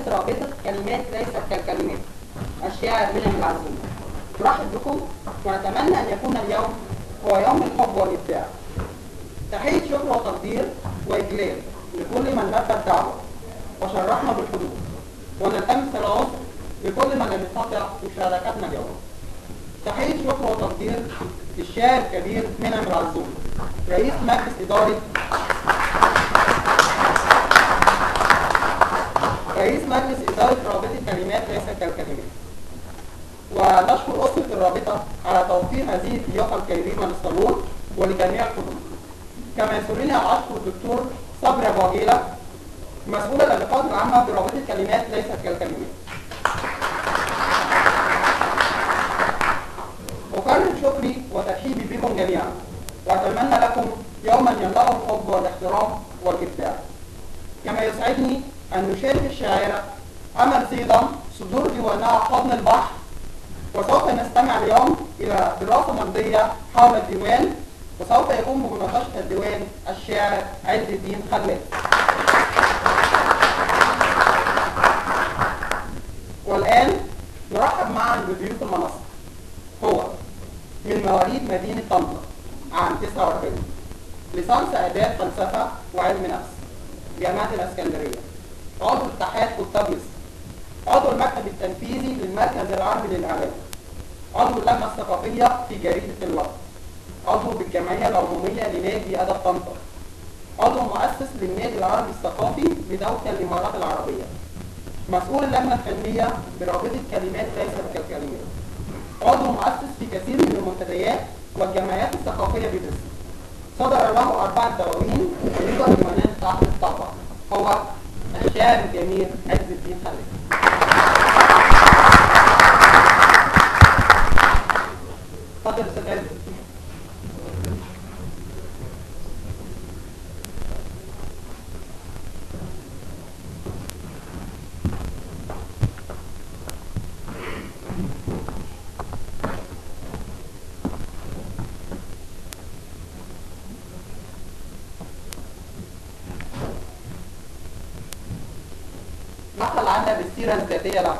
رابطة كلمات ليست كالكلمات الشاعر منعم العزوم. نرحب بكم ونتمنى أن يكون اليوم هو يوم الحب والإبداع. تحية شكر وتقدير وإجلال لكل من لبى الدعوة وشرفنا بالحضور، ونلتمس العذر لكل من لم يستطع مشاركتنا اليوم. تحية شكر وتقدير للشاعر الكبير منعم العزوم، رئيس مجلس إدارة رابطة كلمات ليست كالكلمات. ونشكر أسرة الرابطة على توفير هذه الضيافة الكريمة للصالون ولجميع الحضور. كما يسرني أن أشكر الدكتور صبري أبو عجيلة، مسؤول العلاقات العامة برابطة كلمات ليست كالكلمات. أكرر شكري وترحيبي بكم جميعا، وأتمنى لكم يوما يملأه الحب والاحترام والإبداع. كما يسعدني أن نشارك الشاعرة أمل صيدا صدور ديوانها حضن البحر، وسوف نستمع اليوم إلى دراسة نقدية حول الديوان، وسوف يقوم بمناقشة الديوان الشاعر عز الدين خلاد. والآن نرحب معا بضيوف المنصة. هو من مواليد مدينة طنطا عام 49، ليسانس آداب فلسفة وعلم نفس جامعة الإسكندرية، عضو اتحاد كتاب مصر، عضو المكتب التنفيذي للمركز العربي للإعلام، عضو اللجنة الثقافية في جريدة الوقت، عضو بالجمعية العمومية لنادي أدب طنطا، عضو مؤسس للنادي العربي الثقافي بدولة الإمارات العربية، مسؤول اللجنة الفنية برابطة كلمات ليست كالكلمات، عضو مؤسس في كثير من المنتديات والجمعيات الثقافية بمصر. صدر له 4 دواوين ويوجد ديوانات تحت الطبع. هو الشاعر الجميل عز الدين خلاد. اتفضل يا استاذ عز. نقل عنا بالسيرة الذاتية له.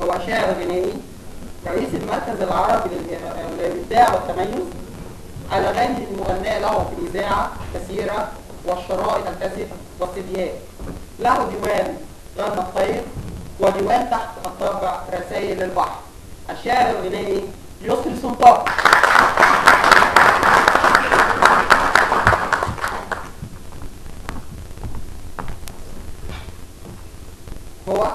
هو شاعر غنائي، رئيس المركز العربي للإبداع والتميز، الأغاني المغناة له في الإذاعة كثيرة والشرائط الكاسيت والسيديات. له ديوان غنى الطير وديوان تحت الطابع رسائل البحر. الشاعر الغنائي يسري سلطان. هو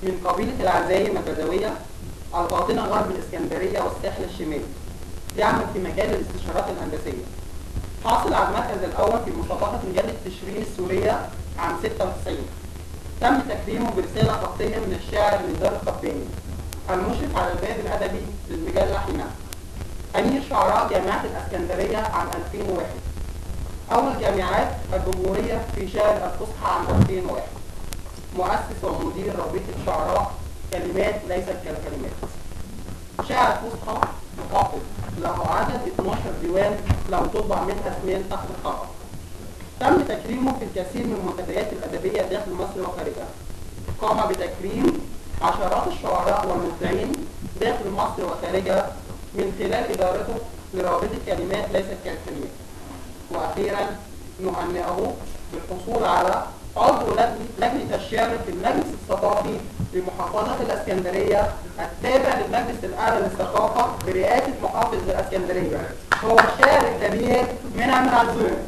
من قبيلة العزايم البدوية الباطنة غرب الإسكندرية والساحل الشمالي. يعمل في مجال الاستشارات الهندسية. حاصل على المركز الأول في مسابقة مجلة تشرين السورية عام 96. تم تكريمه برسالة خطية من الشاعر نزار القباني، المشرف على الباب الأدبي للمجلة حينها. أمير شعراء جامعة الإسكندرية عام 2001. أول جامعات الجمهورية في شعر الفصحى عام 2001. مؤسس ومدير رابطة شعراء كلمات ليست كالكلمات. شاعر فصحى محافظ، له عدد 12 ديوان لم تطبع منها 2 تحت الطبع. تم تكريمه في الكثير من المنتديات الأدبية داخل مصر وخارجها. قام بتكريم عشرات الشعراء والمبدعين داخل مصر وخارجها من خلال إدارته لرابطة كلمات ليست كالكلمات. وأخيرا نهنئه بالحصول على عضو لجنة الشعر في المجلس الثقافي لمحافظة الإسكندرية التابع للمجلس الأعلى للثقافة برئاسة محافظ الإسكندرية. هو الشاعر الكبير منعم العزوم.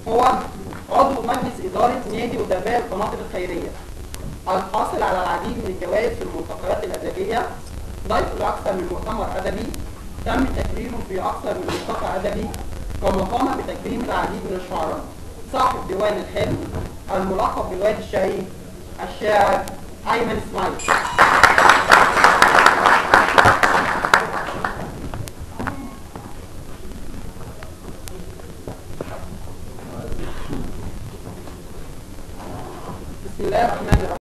هو عضو مجلس إدارة نادي أدباء القناطر الخيرية، الحاصل على العديد من الجوائز في الملتقيات الأدبية، ضيف لأكثر من مؤتمر أدبي، تم تكريمه في أكثر من ملتقى أدبي، كما قام بتكريم العديد من الشعراء. صاحب ديوان الحلم الملقب بالواد الشهيد الشاعر أيمن إسماعيل. بسم الله الرحمن الرحيم.